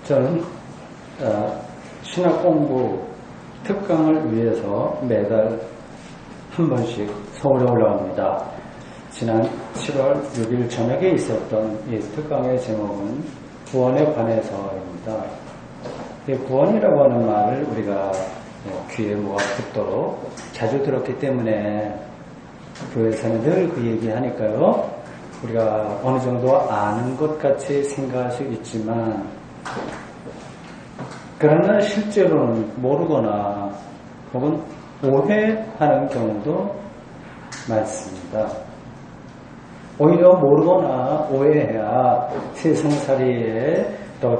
저는 신학 공부 특강을 위해서 매달 한 번씩 서울에 올라옵니다. 지난 7월 6일 저녁에 있었던 이 특강의 제목은 구원에 관해서입니다. 이 구원이라고 하는 말을 우리가 귀에 뭐가 붙도록 자주 들었기 때문에 교회에서는 늘 그 얘기하니까요. 우리가 어느 정도 아는 것 같이 생각할 수 있지만 그러나 실제로는 모르거나 혹은 오해하는 경우도 많습니다. 오히려 모르거나 오해해야 세상살이에 더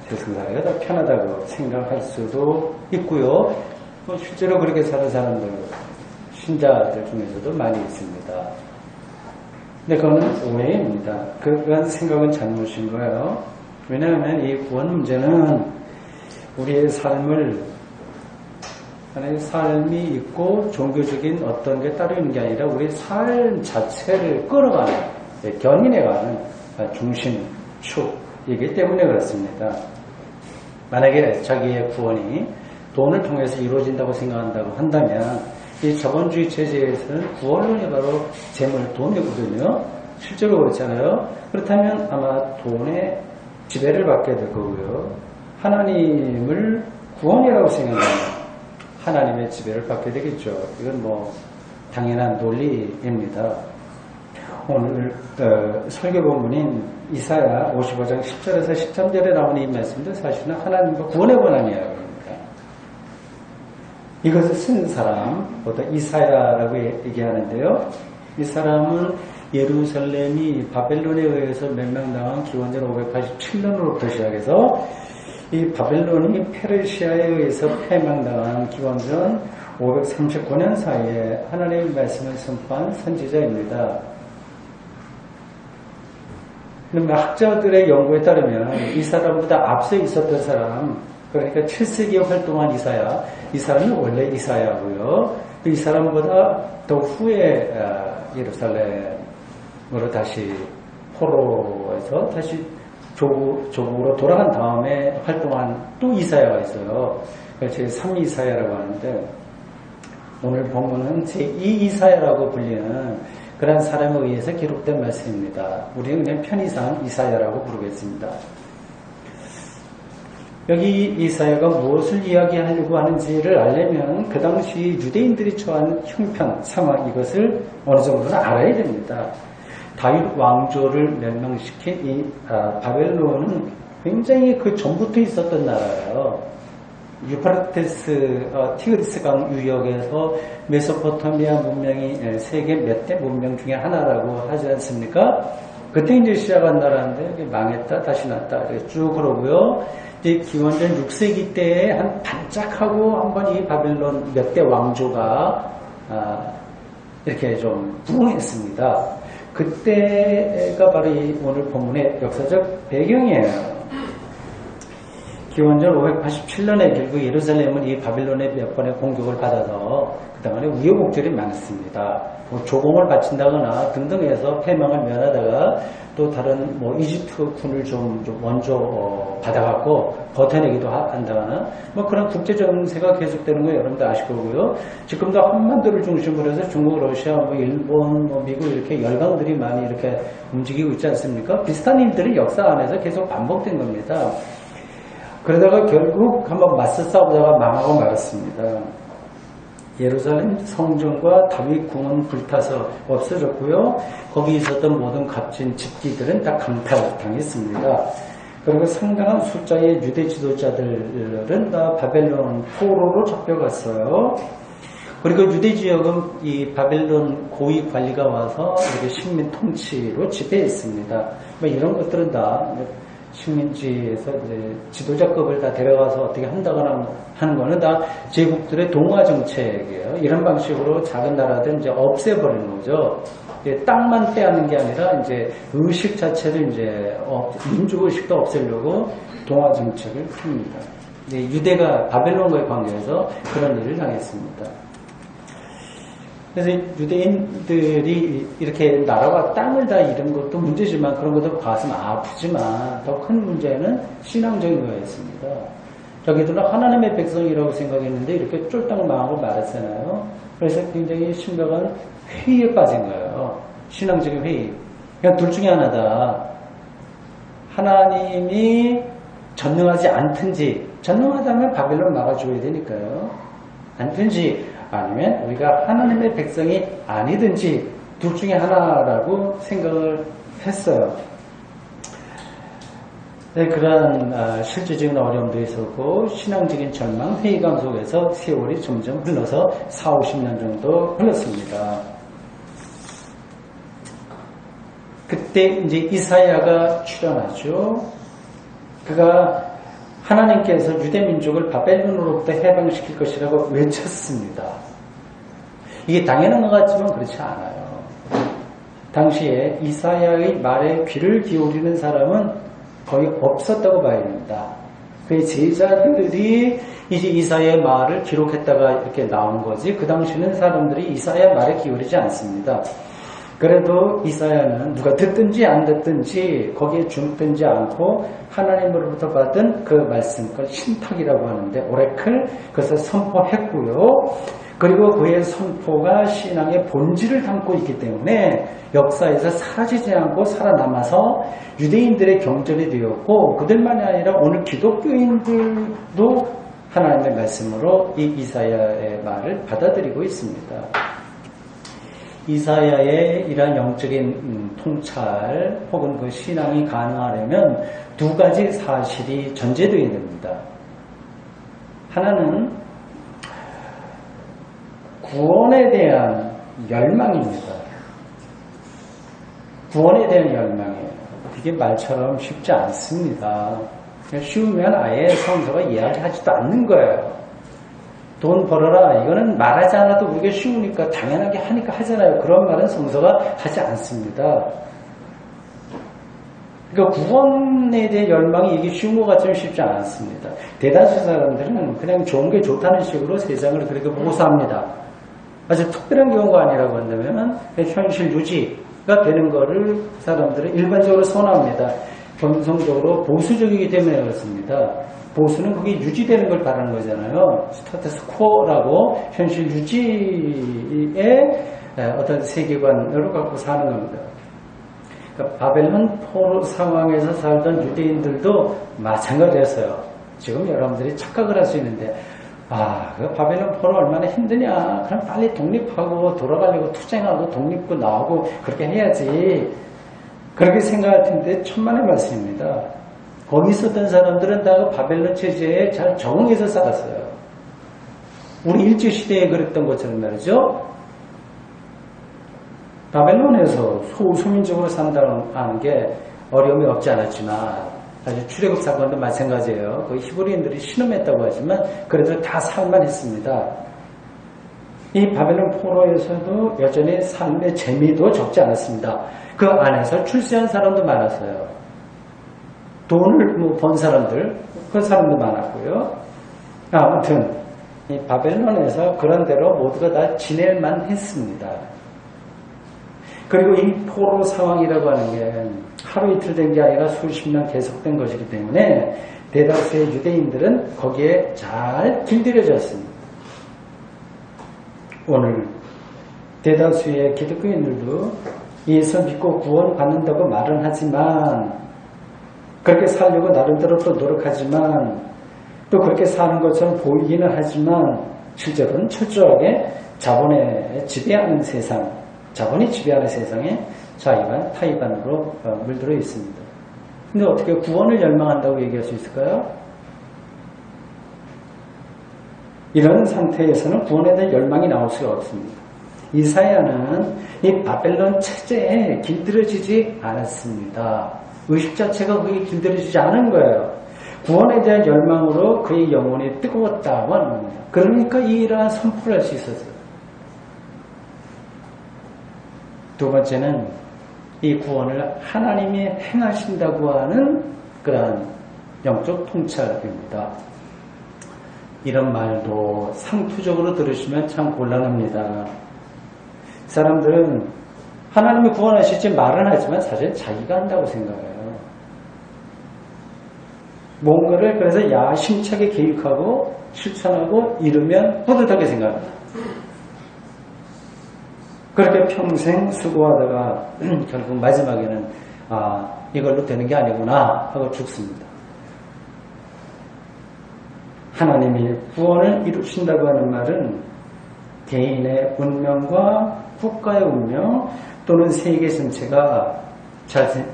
세상살이가 더 편하다고 생각할 수도 있고요. 실제로 그렇게 사는 사람들, 신자들 중에서도 많이 있습니다. 근데 그건 오해입니다. 그런 생각은 잘못인 거예요. 왜냐하면 이 구원 문제는 우리의 삶이 있고 종교적인 어떤 게 따로 있는 게 아니라 우리 삶 자체를 끌어가는, 견인해가는 중심축이기 때문에 그렇습니다. 만약에 자기의 구원이 돈을 통해서 이루어진다고 생각한다고 한다면 이 자본주의 체제에서는 구원론이 바로 재물, 돈이거든요. 실제로 그렇잖아요. 그렇다면 아마 돈의 지배를 받게 될 거고요. 하나님을 구원이라고 생각하면 하나님의 지배를 받게 되겠죠. 이건 뭐 당연한 논리입니다. 오늘 설교 본문인 이사야 55장 10절에서 13절에 나오는 이 말씀도 사실은 하나님과 구원에 관한 이야기입니다. 이것을 쓴 사람, 보통 이사야라고 얘기하는데요. 이 사람은 예루살렘이 바벨론에 의해서 멸망당한 기원전 587년으로부터 시작해서 이 바벨론이 페르시아에 의해서 패망당한 기원전 539년 사이에 하나님의 말씀을 선포한 선지자입니다. 그런데 학자들의 연구에 따르면 이 사람보다 앞서 있었던 사람, 그러니까 7세기에 활동한 이사야, 이 사람이 원래 이사야고요. 이 사람보다 더 후에 예루살렘으로 다시 포로에서 다시 조국으로 돌아간 다음에 활동한 또 이사야가 있어요. 제3 이사야라고 하는데 오늘 본문은 제2 이사야라고 불리는 그런 사람에 의해서 기록된 말씀입니다. 우리는 그냥 편의상 이사야라고 부르겠습니다. 여기 이사야가 무엇을 이야기하려고 하는지를 알려면 그 당시 유대인들이 처한 형편, 상황 이것을 어느 정도는 알아야 됩니다. 다윗 왕조를 멸망시킨 이 바벨론은 굉장히 그 전부터 있었던 나라예요. 유프라테스, 티그리스강 유역에서 메소포타미아 문명이 세계 몇 대 문명 중에 하나라고 하지 않습니까? 그때 이제 시작한 나라인데 망했다 다시 났다 쭉 그러고요. 이제 기원전 6세기 때에 한 반짝하고 한번 이 바벨론 몇 대 왕조가 이렇게 좀 부흥했습니다. 그때가 바로 이 오늘 본문의 역사적 배경이에요. 기원전 587년에 결국 예루살렘은 이 바빌론의 몇 번의 공격을 받아서 그동안에 우여곡절이 많습니다. 뭐 조공을 바친다거나 등등 해서 패망을 면하다가 또 다른 뭐 이집트군을 좀 먼저 받아갖고 버텨내기도 한다거나 뭐 그런 국제 정세가 계속되는 거 여러분들 아실 거고요. 지금도 한반도를 중심으로 해서 중국, 러시아, 뭐 일본, 뭐 미국 이렇게 열강들이 많이 이렇게 움직이고 있지 않습니까? 비슷한 일들이 역사 안에서 계속 반복된 겁니다. 그러다가 결국 한번 맞서 싸우다가 망하고 말았습니다. 예루살렘 성전과 다윗 궁은 불타서 없어졌고요. 거기 있었던 모든 값진 집기들은 다 강탈당했습니다. 그리고 상당한 숫자의 유대 지도자들은 다 바벨론 포로로 잡혀갔어요. 그리고 유대 지역은 이 바벨론 고위 관리가 와서 이렇게 식민 통치로 지배했습니다. 뭐 이런 것들은 다 식민지에서 이제 지도자급을 다 데려가서 어떻게 한다거나 하는 거는 다 제국들의 동화 정책이에요. 이런 방식으로 작은 나라들 이제 없애버리는 거죠. 땅만 빼앗는 게 아니라 이제 의식 자체를 이제 민족 의식도 없애려고 동화 정책을 풉니다. 유대가 바벨론과의 관계에서 그런 일을 당했습니다. 그래서 유대인들이 이렇게 나라와 땅을 다 잃은 것도 문제지만 그런 것도 가슴 아프지만 더 큰 문제는 신앙적인 거였습니다. 자기들은 하나님의 백성이라고 생각했는데 이렇게 쫄딱 망하고 말았잖아요. 그래서 굉장히 심각한 회의에 빠진 거예요. 신앙적인 회의. 그냥 둘 중에 하나다. 하나님이 전능하지 않든지, 전능하다면 바벨론 막아줘야 되니까요. 않든지 아니면 우리가 하나님의 백성이 아니든지 둘 중에 하나라고 생각을 했어요. 네, 그런 실질적인 어려움도 있었고 신앙적인 절망, 회의감 속에서 세월이 점점 흘러서 40-50년 정도 흘렀습니다. 그때 이제 이사야가 출현하죠. 그가 하나님께서 유대민족을 바벨론으로부터 해방시킬 것이라고 외쳤습니다. 이게 당연한 것 같지만 그렇지 않아요. 당시에 이사야의 말에 귀를 기울이는 사람은 거의 없었다고 봐야 됩니다. 그의 제자들이 이제 이사야의 말을 기록했다가 이렇게 나온 거지 그 당시는 사람들이 이사야 말에 기울이지 않습니다. 그래도 이사야는 누가 듣든지 안 듣든지 거기에 주눅들지 않고 하나님으로부터 받은 그 말씀, 그걸 신탁이라고 하는데 오래클 그것을 선포했고요. 그리고 그의 선포가 신앙의 본질을 담고 있기 때문에 역사에서 사라지지 않고 살아남아서 유대인들의 경전이 되었고 그들만이 아니라 오늘 기독교인들도 하나님의 말씀으로 이 이사야의 말을 받아들이고 있습니다. 이사야의 이러한 영적인 통찰 혹은 그 신앙이 가능하려면 두 가지 사실이 전제되어야 됩니다. 하나는 구원에 대한 열망입니다. 구원에 대한 열망이에요. 이게 말처럼 쉽지 않습니다. 쉬우면 아예 성서가 이야기하지도 않는 거예요. 돈 벌어라. 이거는 말하지 않아도 우리가 쉬우니까 당연하게 하니까 하잖아요. 그런 말은 성서가 하지 않습니다. 그러니까 구원에 대한 열망이 이게 쉬운 것 같지만 쉽지 않습니다. 대다수 사람들은 그냥 좋은 게 좋다는 식으로 세상을 그렇게 보고 삽니다. 아주 특별한 경우가 아니라고 한다면 현실 유지가 되는 거를 사람들은 일반적으로 선호합니다. 전성적으로 보수적이기 때문에 그렇습니다. 보수는 그게 유지되는 걸 바라는 거잖아요. 스타터스 코어라고 현실 유지의 어떤 세계관으로 갖고 사는 겁니다. 그러니까 바벨론 포로 상황에서 살던 유대인들도 마찬가지였어요. 지금 여러분들이 착각을 할 수 있는데 그 바벨론 포로 얼마나 힘드냐. 그럼 빨리 독립하고 돌아가려고 투쟁하고 독립고 나오고 그렇게 해야지. 그렇게 생각할 텐데 천만의 말씀입니다. 거기 있었던 사람들은 다 바벨론 체제에 잘 적응해서 살았어요. 우리 일제시대에 그랬던 것처럼 말이죠. 바벨론에서 소수민족으로 산다는 게 어려움이 없지 않았지만 사실 출애굽 사건도 마찬가지예요. 거기 히브리인들이 신음했다고 하지만 그래도 다 살만했습니다. 이 바벨론 포로에서도 여전히 삶의 재미도 적지 않았습니다. 그 안에서 출세한 사람도 많았어요. 돈을 번 사람들, 그 사람도 많았고요. 아무튼 이 바벨론에서 그런 대로 모두가 다 지낼만 했습니다. 그리고 이 포로 상황이라고 하는 게 하루 이틀 된 게 아니라 수십 년 계속된 것이기 때문에 대다수의 유대인들은 거기에 잘 길들여졌습니다. 오늘 대다수의 기독교인들도 예수 믿고 구원받는다고 말은 하지만 그렇게 살려고 나름대로 또 노력하지만 또 그렇게 사는 것처럼 보이기는 하지만 실제로는 철저하게 자본에 지배하는 세상, 자본이 지배하는 세상에 자의반, 타의반으로 물들어 있습니다. 근데 어떻게 구원을 열망한다고 얘기할 수 있을까요? 이런 상태에서는 구원에 대한 열망이 나올 수가 없습니다. 이사야는 이 바벨론 체제에 길들여지지 않았습니다. 의식 자체가 그게 길들여지지 않은 거예요. 구원에 대한 열망으로 그의 영혼이 뜨거웠다고 하는 겁니다. 그러니까 이러한 선포를 할 수 있었어요. 두 번째는 이 구원을 하나님이 행하신다고 하는 그러한 영적 통찰입니다. 이런 말도 상투적으로 들으시면 참 곤란합니다. 사람들은 하나님이 구원하실지 말은 하지만 사실 자기가 한다고 생각해요. 뭔가를 그래서 야심차게 계획하고 실천하고 이루면 뿌듯하게 생각합니다. 그렇게 평생 수고하다가 결국 마지막에는 이걸로 되는 게 아니구나 하고 죽습니다. 하나님이 구원을 이루신다고 하는 말은 개인의 운명과 국가의 운명 또는 세계 전체가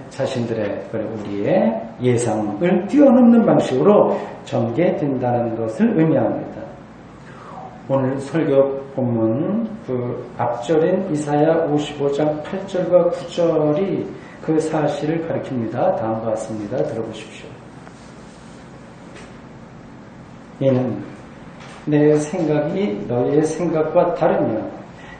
자신들의 그리고 우리의 예상을 뛰어넘는 방식으로 전개된다는 것을 의미합니다. 오늘 설교 본문 그 앞절인 이사야 55장 8절과 9절이 그 사실을 가리킵니다. 다음과 같습니다. 들어보십시오. 이는 내 생각이 너희의 생각과 다르며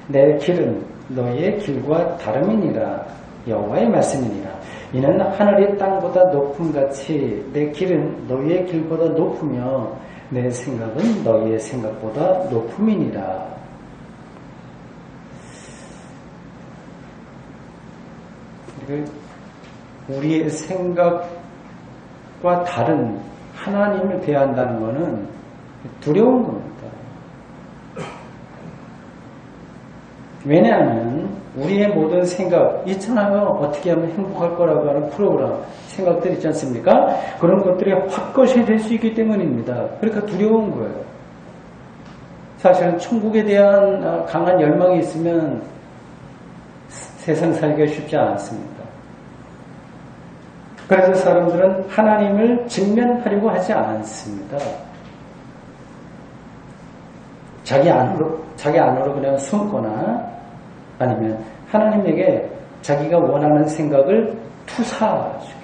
내 길은 너희의 길과 다름이니라. 여호와의 말씀이니라. 이는 하늘이 땅보다 높음같이 내 길은 너희의 길보다 높으며 내 생각은 너희의 생각보다 높음이니라. 우리의 생각과 다른 하나님을 대한다는 것은 두려운 겁니다. 왜냐하면 우리의 모든 생각 있잖아요. 어떻게 하면 행복할 거라고 하는 프로그램 생각들 있지 않습니까? 그런 것들이 확것이 될 수 있기 때문입니다. 그러니까 두려운 거예요. 사실은 천국에 대한 강한 열망이 있으면 세상 살기가 쉽지 않습니다. 그래서 사람들은 하나님을 직면하려고 하지 않습니다. 자기 안으로 그냥 숨거나 아니면 하나님에게 자기가 원하는 생각을 투사시킵니다.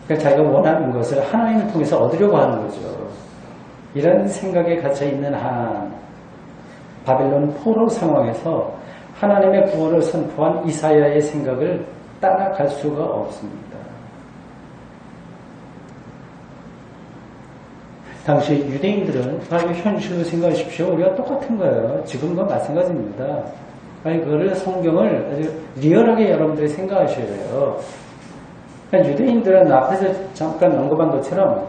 그러니까 자기가 원하는 것을 하나님을 통해서 얻으려고 하는 거죠. 이런 생각에 갇혀있는 한 바벨론 포로 상황에서 하나님의 구원을 선포한 이사야의 생각을 따라갈 수가 없습니다. 당시 유대인들은 바로 현실로 생각하십시오. 우리가 똑같은 거예요. 지금과 마찬가지입니다. 아니 그거를 성경을 아주 리얼하게 여러분들이 생각하셔야 돼요. 그러니까 유대인들은 앞에서 잠깐 언급한 것처럼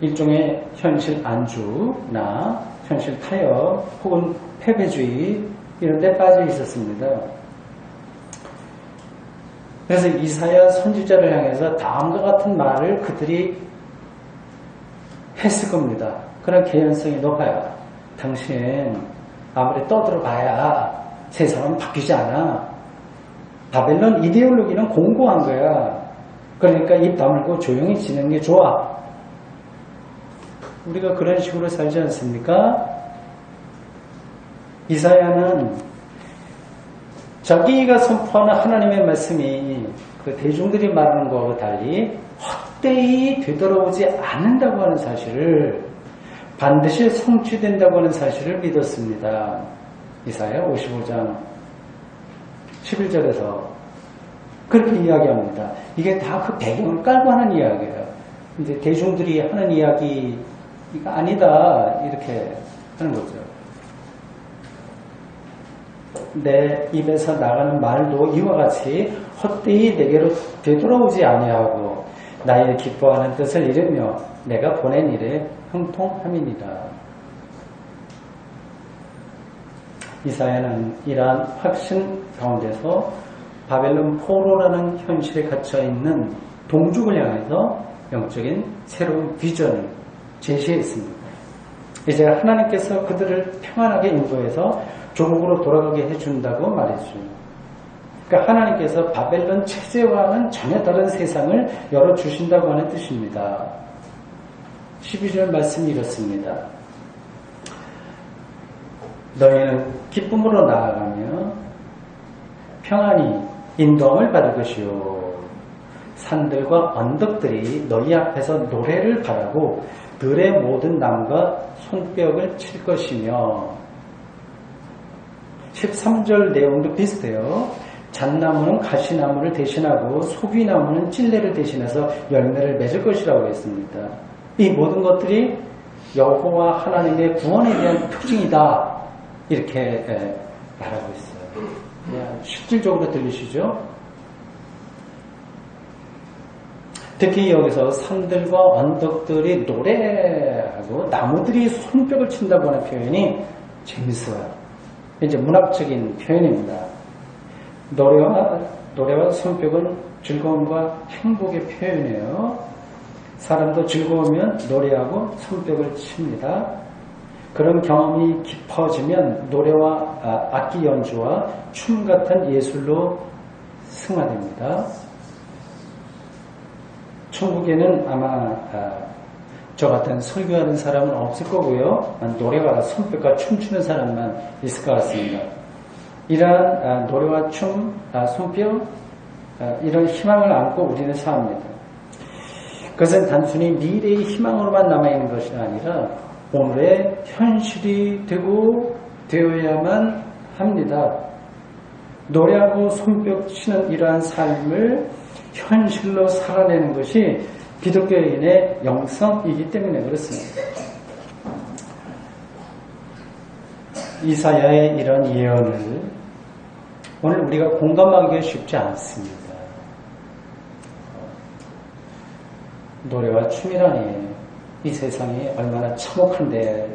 일종의 현실 안주나 현실 타협 혹은 패배주의 이런 데 빠져 있었습니다. 그래서 이사야 선지자를 향해서 다음과 같은 말을 그들이 했을 겁니다. 그런 개연성이 높아요. 당신 아무리 떠들어봐야 세상은 바뀌지 않아. 바벨론 이데올로기는 공고한 거야. 그러니까 입 다물고 조용히 지내는 게 좋아. 우리가 그런 식으로 살지 않습니까? 이사야는 자기가 선포하는 하나님의 말씀이 그 대중들이 말하는 것과 달리 헛되이 되돌아오지 않는다고 하는 사실을 반드시 성취된다고 하는 사실을 믿었습니다. 이사야 55장 11절에서 그렇게 이야기합니다. 이게 다 그 배경을 깔고 하는 이야기예요. 이제 대중들이 하는 이야기가 아니다 이렇게 하는 거죠. 내 입에서 나가는 말도 이와 같이 헛되이 내게로 되돌아오지 아니하고 나의 기뻐하는 뜻을 이루며 내가 보낸 일에 형통함이니라. 이사야는 이러한 확신 가운데서 바벨론 포로라는 현실에 갇혀있는 동족을 향해서 영적인 새로운 비전을 제시했습니다. 이제 하나님께서 그들을 평안하게 인도해서 조국으로 돌아가게 해준다고 말했죠. 그러니까 하나님께서 바벨론 체제와는 전혀 다른 세상을 열어주신다고 하는 뜻입니다. 12절 말씀이 이렇습니다. 너희는 기쁨으로 나아가며 평안히 인도함을 받을 것이요 산들과 언덕들이 너희 앞에서 노래를 바라고 들의 모든 나무가 손뼉을 칠 것이며 13절 내용도 비슷해요. 잣나무는 가시나무를 대신하고 소비나무는 찔레를 대신해서 열매를 맺을 것이라고 했습니다. 이 모든 것들이 여호와 하나님의 구원에 대한 표징이다. 이렇게 말하고 있어요. 실질적으로 들리시죠? 특히 여기서 산들과 언덕들이 노래하고 나무들이 손뼉을 친다고 하는 표현이 재밌어요. 이제 문학적인 표현입니다. 노래와 손뼉은 즐거움과 행복의 표현이에요. 사람도 즐거우면 노래하고 손뼉을 칩니다. 그런 경험이 깊어지면 노래와 악기 연주와 춤 같은 예술로 승화됩니다. 천국에는 아마 저 같은 설교하는 사람은 없을 거고요. 노래와 손뼉과 춤추는 사람만 있을 것 같습니다. 이러한 노래와 춤, 손뼉, 이런 희망을 안고 우리는 삽니다. 그것은 단순히 미래의 희망으로만 남아있는 것이 아니라 오늘의 현실이 되어야만 합니다. 노래하고 손뼉 치는 이러한 삶을 현실로 살아내는 것이 기독교인의 영성이기 때문에 그렇습니다. 이사야의 이런 예언을 오늘 우리가 공감하기가 쉽지 않습니다. 노래와 춤이라니 이 세상이 얼마나 참혹한데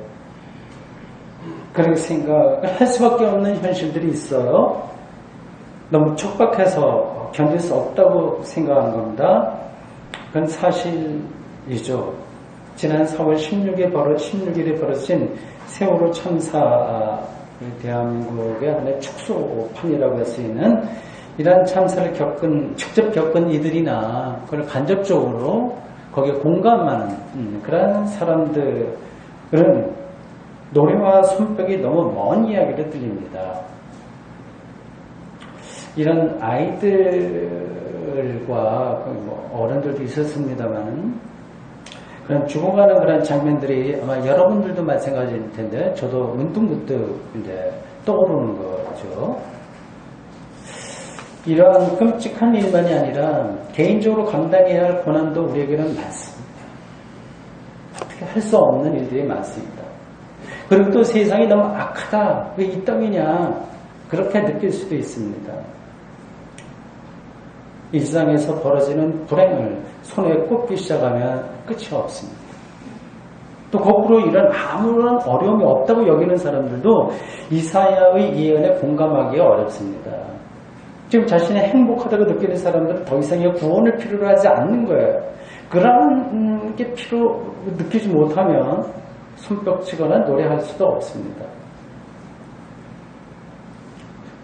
그렇게 생각을 할 수밖에 없는 현실들이 있어요. 너무 촉박해서 견딜 수 없다고 생각하는 겁니다. 그건 사실이죠. 지난 4월 16일에 벌어진 세월호 참사, 대한민국의 하나의 축소판이라고 할 수 있는 이러한 참사를 직접 겪은 이들이나 그걸 간접적으로 거기에 공감하는 그런 사람들은 노래와 손뼉이 너무 먼 이야기를 들립니다. 이런 아이들과 어른들도 있었습니다만 그런 죽어가는 그런 장면들이 아마 여러분들도 마찬가지일 텐데 저도 문득문득 이제 떠오르는 거죠. 이러한 끔찍한 일만이 아니라 개인적으로 감당해야 할 고난도 우리에게는 많습니다. 어떻게 할 수 없는 일들이 많습니다. 그리고 또 세상이 너무 악하다. 왜 이 땅이냐. 그렇게 느낄 수도 있습니다. 일상에서 벌어지는 불행을 손에 꼽기 시작하면 끝이 없습니다. 또 거꾸로 이런 아무런 어려움이 없다고 여기는 사람들도 이사야의 예언에 공감하기가 어렵습니다. 지금 자신이 행복하다고 느끼는 사람들은 더 이상의 구원을 필요로 하지 않는 거예요. 그런 게 느끼지 못하면 손뼉치거나 노래할 수도 없습니다.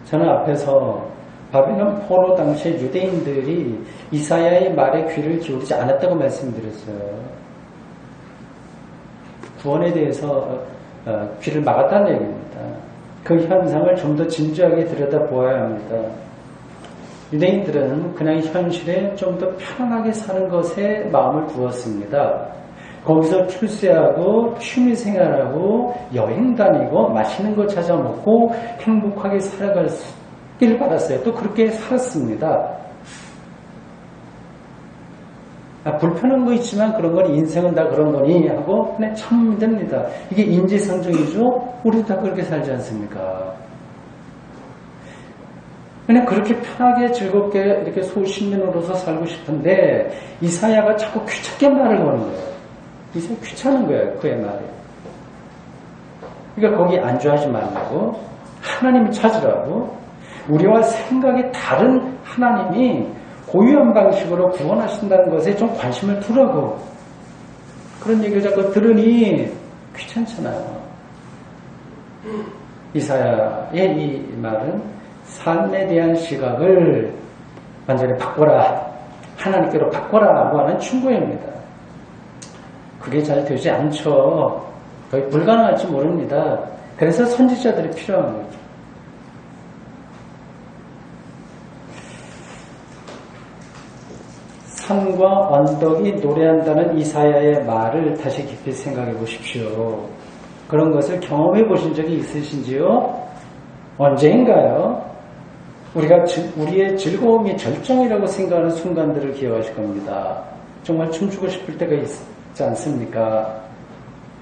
저는 앞에서 바벨론 포로 당시 유대인들이 이사야의 말에 귀를 기울이지 않았다고 말씀드렸어요. 구원에 대해서 귀를 막았다는 얘기입니다. 그 현상을 좀 더 진지하게 들여다보아야 합니다. 유대인들은 그냥 현실에 좀 더 편안하게 사는 것에 마음을 두었습니다. 거기서 출세하고 취미생활하고 여행 다니고 맛있는 거 찾아 먹고 행복하게 살아가길 바랐어요. 또 그렇게 살았습니다. 불편한 거 있지만 그런 건 인생은 다 그런 거니 하고 그냥 참으면 됩니다. 이게 인지상정이죠. 우리도 다 그렇게 살지 않습니까? 그냥 그렇게 편하게 즐겁게 이렇게 소신민으로서 살고 싶은데 이사야가 자꾸 귀찮게 말을 거는 거예요. 이제 귀찮은 거예요. 그의 말이. 그러니까 거기 안주하지 말라고 하나님을 찾으라고 우리와 생각이 다른 하나님이 고유한 방식으로 구원하신다는 것에 좀 관심을 두라고 그런 얘기를 자꾸 들으니 귀찮잖아요. 이사야의 이 말은 삶에 대한 시각을 완전히 바꿔라, 하나님께로 바꿔라라고 하는 충고입니다. 그게 잘 되지 않죠. 거의 불가능할지 모릅니다. 그래서 선지자들이 필요한 거죠. 산과 언덕이 노래한다는 이사야의 말을 다시 깊이 생각해 보십시오. 그런 것을 경험해 보신 적이 있으신지요? 언제인가요? 우리의 즐거움이 절정이라고 생각하는 순간들을 기억하실 겁니다. 정말 춤추고 싶을 때가 있지 않습니까?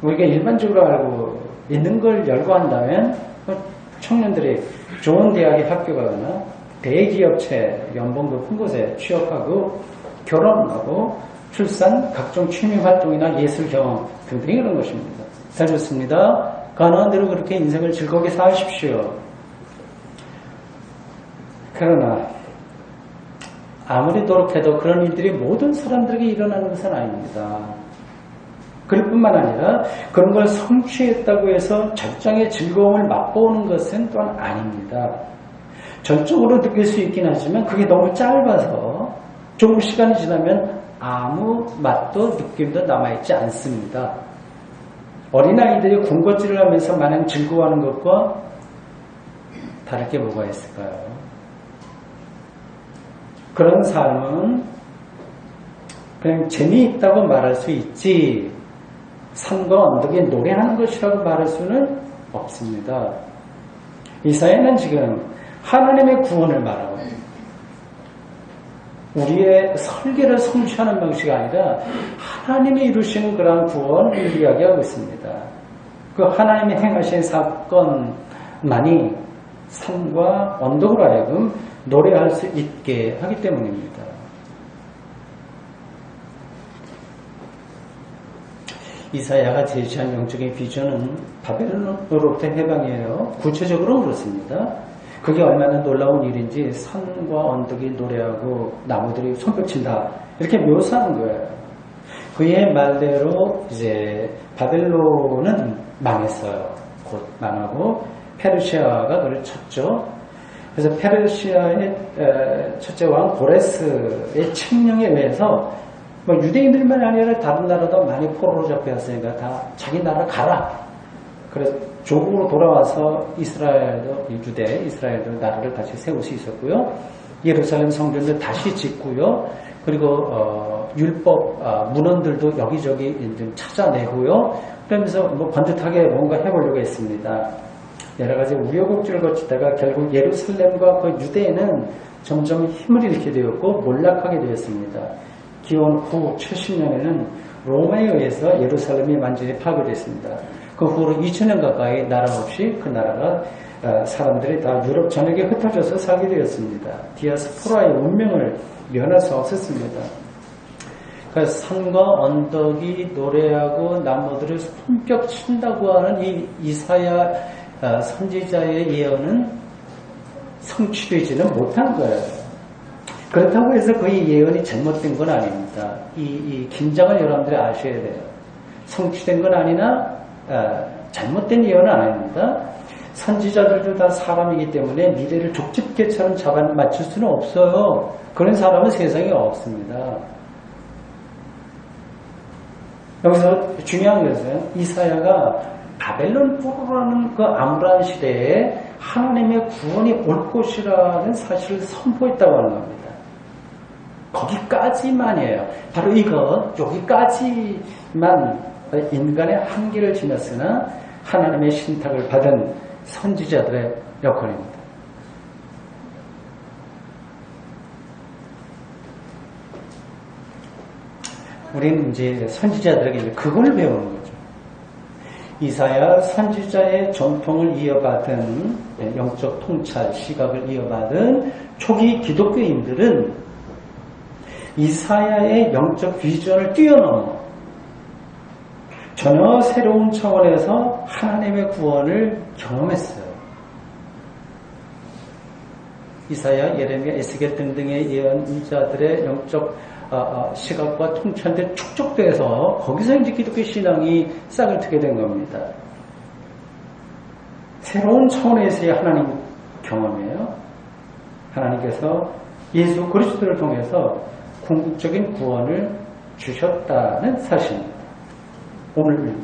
우리가 일반적으로 알고 있는 걸 열거한다면 청년들이 좋은 대학에 학교 가거나 대기업체 연봉 높은 곳에 취업하고 결혼하고 출산, 각종 취미 활동이나 예술 경험 등등 이런 것입니다. 잘 좋습니다. 가능한 대로 그렇게 인생을 즐겁게 사십시오. 그러나 아무리 노력해도 그런 일들이 모든 사람들에게 일어나는 것은 아닙니다. 그럴 뿐만 아니라 그런 걸 성취했다고 해서 절정의 즐거움을 맛보는 것은 또한 아닙니다. 전적으로 느낄 수 있긴 하지만 그게 너무 짧아서 조금 시간이 지나면 아무 맛도 느낌도 남아있지 않습니다. 어린아이들이 군것질을 하면서 마냥 즐거워하는 것과 다를 게 뭐가 있을까요? 그런 삶은 그냥 재미있다고 말할 수 있지 산과 언덕에 노래하는 것이라고 말할 수는 없습니다. 이사야는 지금 하나님의 구원을 말하고 우리의 설계를 성취하는 방식이 아니라 하나님이 이루시는 그러한 구원을 이야기하고 있습니다. 그 하나님이 행하신 사건만이 산과 언덕으로 하여금 노래할 수 있게 하기 때문입니다. 이사야가 제시한 영적인 비전은 바벨론으로부터 해방이에요. 구체적으로 그렇습니다. 그게 얼마나 놀라운 일인지 산과 언덕이 노래하고 나무들이 손뼉친다 이렇게 묘사한 거예요. 그의 말대로 이제 바벨론은 망했어요. 곧 망하고 페르시아가 그를 쳤죠. 그래서 페르시아의 첫째 왕 고레스의 칙령에 의해서 뭐 유대인들만 아니라 다른 나라도 많이 포로로 잡혀왔으니까 다 자기 나라 가라. 그래서 조국으로 돌아와서 이스라엘도 이스라엘도 나라를 다시 세울 수 있었고요. 예루살렘 성전도 다시 짓고요. 그리고 율법 문헌들도 여기저기 좀 찾아내고요. 그러면서 뭐 번듯하게 뭔가 해보려고 했습니다. 여러 가지 우여곡절을 거치다가 결국 예루살렘과 그 유대에는 점점 힘을 잃게 되었고 몰락하게 되었습니다. 기원 후 70년에는 로마에 의해서 예루살렘이 완전히 파괴됐습니다. 그 후로 2000년 가까이 나라 없이 그 나라가 사람들이 다 유럽 전역에 흩어져서 살게 되었습니다. 디아스포라의 운명을 면할 수 없었습니다. 그래서 산과 언덕이 노래하고 나무들을 손뼉 친다고 하는 이 이사야 선지자의 예언은 성취되지는 못한 거예요. 그렇다고 해서 그의 예언이 잘못된 건 아닙니다. 이 긴장을 여러분들이 아셔야 돼요. 성취된 건 아니나 잘못된 예언은 아닙니다. 선지자들도 다 사람이기 때문에 미래를 족집게처럼 잡아 맞출 수는 없어요. 그런 사람은 세상에 없습니다. 여기서 중요한 것은 이사야가 바벨론 포로라는 그 암울한 시대에 하나님의 구원이 올 것이라는 사실을 선포했다고 하는 겁니다. 거기까지만이에요. 바로 여기까지만 인간의 한계를 지났으나 하나님의 신탁을 받은 선지자들의 역할입니다. 우리는 이제 선지자들에게 이제 그걸 배우는 거죠. 이사야 선지자의 전통을 이어받은 영적 통찰 시각을 이어받은 초기 기독교인들은 이사야의 영적 비전을 뛰어넘어 전혀 새로운 차원에서 하나님의 구원을 경험했어요. 이사야, 예레미야, 에스겔 등등의 예언자들의 영적 시각과 통찰에 축적돼서 거기서 이제 기독교 신앙이 싹을 트게 된 겁니다. 새로운 차원에서의 하나님 경험이에요. 하나님께서 예수 그리스도를 통해서 궁극적인 구원을 주셨다는 사실입니다. 오늘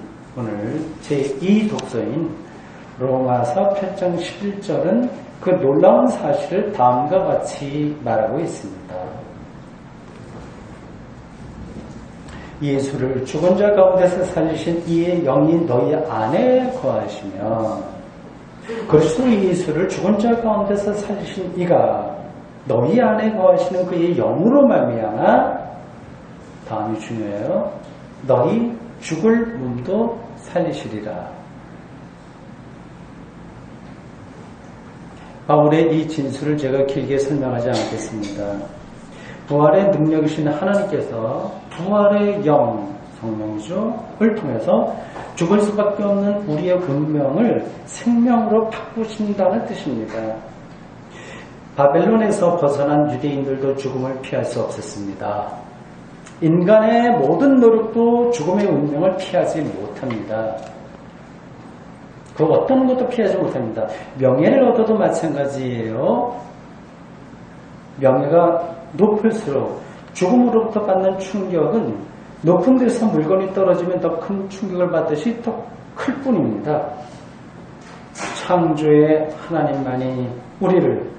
제2 독서인 로마서 8장 11절은 그 놀라운 사실을 다음과 같이 말하고 있습니다. 예수를 죽은 자 가운데서 살리신 이의 영이 너희 안에 거하시며 그리스도 예수를 죽은 자 가운데서 살리신 이가 너희 안에 거하시는 그의 영으로 말미암아, 다음이 중요해요. 너희 죽을 몸도 살리시리라. 바울의 이 진술을 제가 길게 설명하지 않겠습니다. 부활의 능력이신 하나님께서 부활의 영, 성령이죠,을 통해서 죽을 수밖에 없는 우리의 운명을 생명으로 바꾸신다는 뜻입니다. 바벨론에서 벗어난 유대인들도 죽음을 피할 수 없었습니다. 인간의 모든 노력도 죽음의 운명을 피하지 못합니다. 그 어떤 것도 피하지 못합니다. 명예를 얻어도 마찬가지예요. 명예가 높을수록 죽음으로부터 받는 충격은 높은 데서 물건이 떨어지면 더 큰 충격을 받듯이 더 클 뿐입니다. 창조의 하나님만이 우리를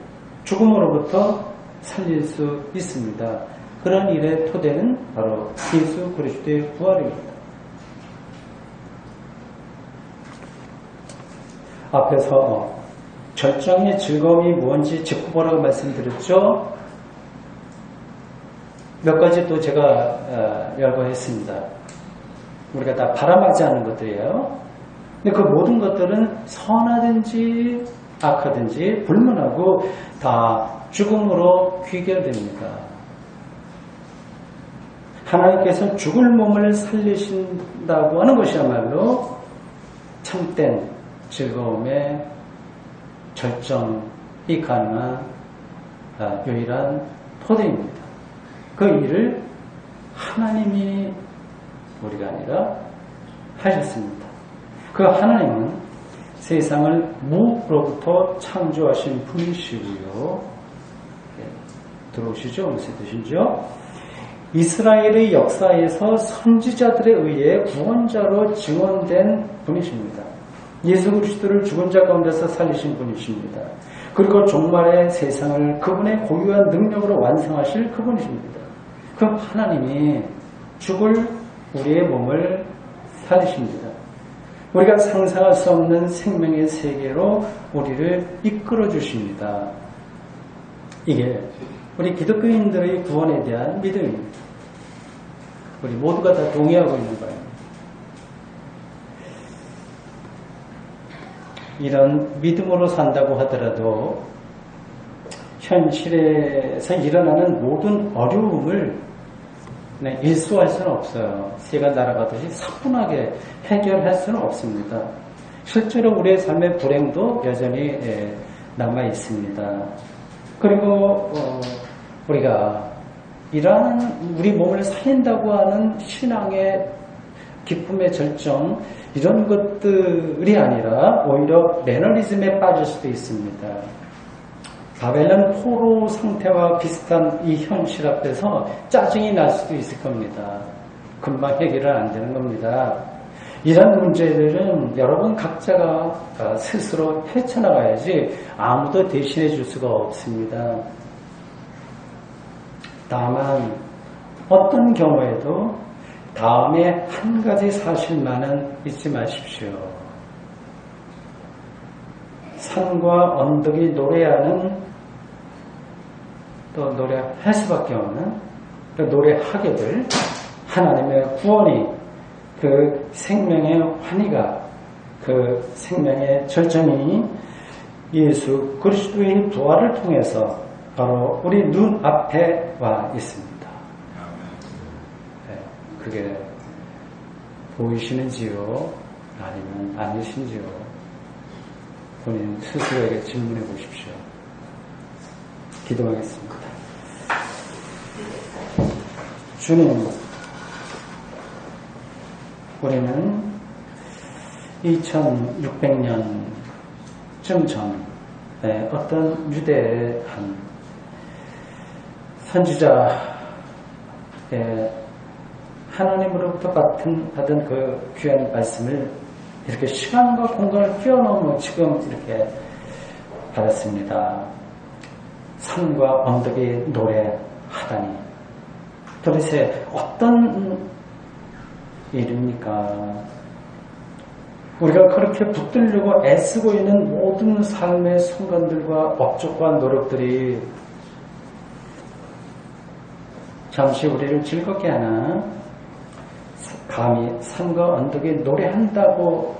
죽음으로부터 살릴 수 있습니다. 그런 일의 토대는 바로 예수 그리스도의 부활입니다. 앞에서 절정의 즐거움이 뭔지 짚고 보라고 말씀드렸죠. 몇 가지 또 제가 열거했습니다. 우리가 다 바람하지 않는 것들이에요. 근데 그 모든 것들은 선하든지 악하든지 불문하고 다 죽음으로 귀결됩니다. 하나님께서 죽을 몸을 살리신다고 하는 것이야말로 참된 즐거움의 절정이 가능한 유일한 토대입니다. 그 일을 하나님이 우리가 아니라 하셨습니다. 그 하나님은 세상을 무로부터 창조하신 분이시고요. 들어오시죠? 무슨 뜻이죠? 이스라엘의 역사에서 선지자들에 의해 구원자로 증언된 분이십니다. 예수 그리스도를 죽은 자 가운데서 살리신 분이십니다. 그리고 종말의 세상을 그분의 고유한 능력으로 완성하실 그분이십니다. 그 하나님이 죽을 우리의 몸을 살리십니다. 우리가 상상할 수 없는 생명의 세계로 우리를 이끌어 주십니다. 이게 우리 기독교인들의 구원에 대한 믿음입니다. 우리 모두가 다 동의하고 있는 거예요. 이런 믿음으로 산다고 하더라도 현실에서 일어나는 모든 어려움을 일소할 수는 없어요. 새가 날아가듯이 사뿐하게 해결할 수는 없습니다. 실제로 우리의 삶의 불행도 여전히 남아 있습니다. 그리고 우리가 이러한 우리 몸을 살린다고 하는 신앙의 기쁨의 절정, 이런 것들이 아니라 오히려 매너리즘에 빠질 수도 있습니다. 바벨론 포로 상태와 비슷한 이 현실 앞에서 짜증이 날 수도 있을 겁니다. 금방 해결은 안 되는 겁니다. 이런 문제들은 여러분 각자가 스스로 헤쳐나가야지 아무도 대신해 줄 수가 없습니다. 다만 어떤 경우에도 다음에 한 가지 사실만은 잊지 마십시오. 산과 언덕이 노래하는, 또 노래할 수밖에 없는 노래하게 될 하나님의 구원이, 그 생명의 환희가, 그 생명의 절정이 예수 그리스도의 부활을 통해서 바로 우리 눈앞에 와 있습니다. 그게 보이시는지요? 아니면 아니신지요? 본인 스스로에게 질문해 보십시오. 기도하겠습니다. 주님, 우리는 2600년쯤 전에 어떤 유대한 선지자의 하나님으로부터 받은 그 귀한 말씀을 이렇게 시간과 공간을 뛰어넘어 지금 이렇게 받았습니다. 산과 언덕이 노래하다니. 도대체 어떤 일입니까? 우리가 그렇게 붙들려고 애쓰고 있는 모든 삶의 순간들과 업적과 노력들이 잠시 우리를 즐겁게 하나 감히 산과 언덕에 노래한다고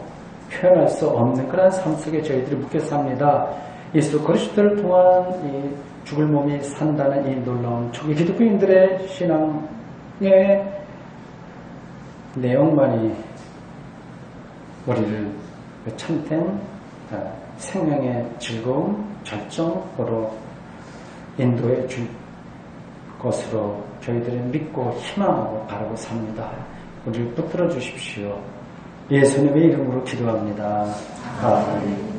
표현할 수 없는 그런 삶 속에 저희들이 묶여 삽니다. 예수 그리스도를 통한 이 죽을 몸이 산다는 이 놀라운 초기 기독교인들의 신앙의 내용만이 우리를 참된 생명의 즐거움, 절정으로 인도해 줄 것으로 저희들이 믿고 희망하고 바라고 삽니다. 우리를 붙들어 주십시오. 예수님의 이름으로 기도합니다. 아멘.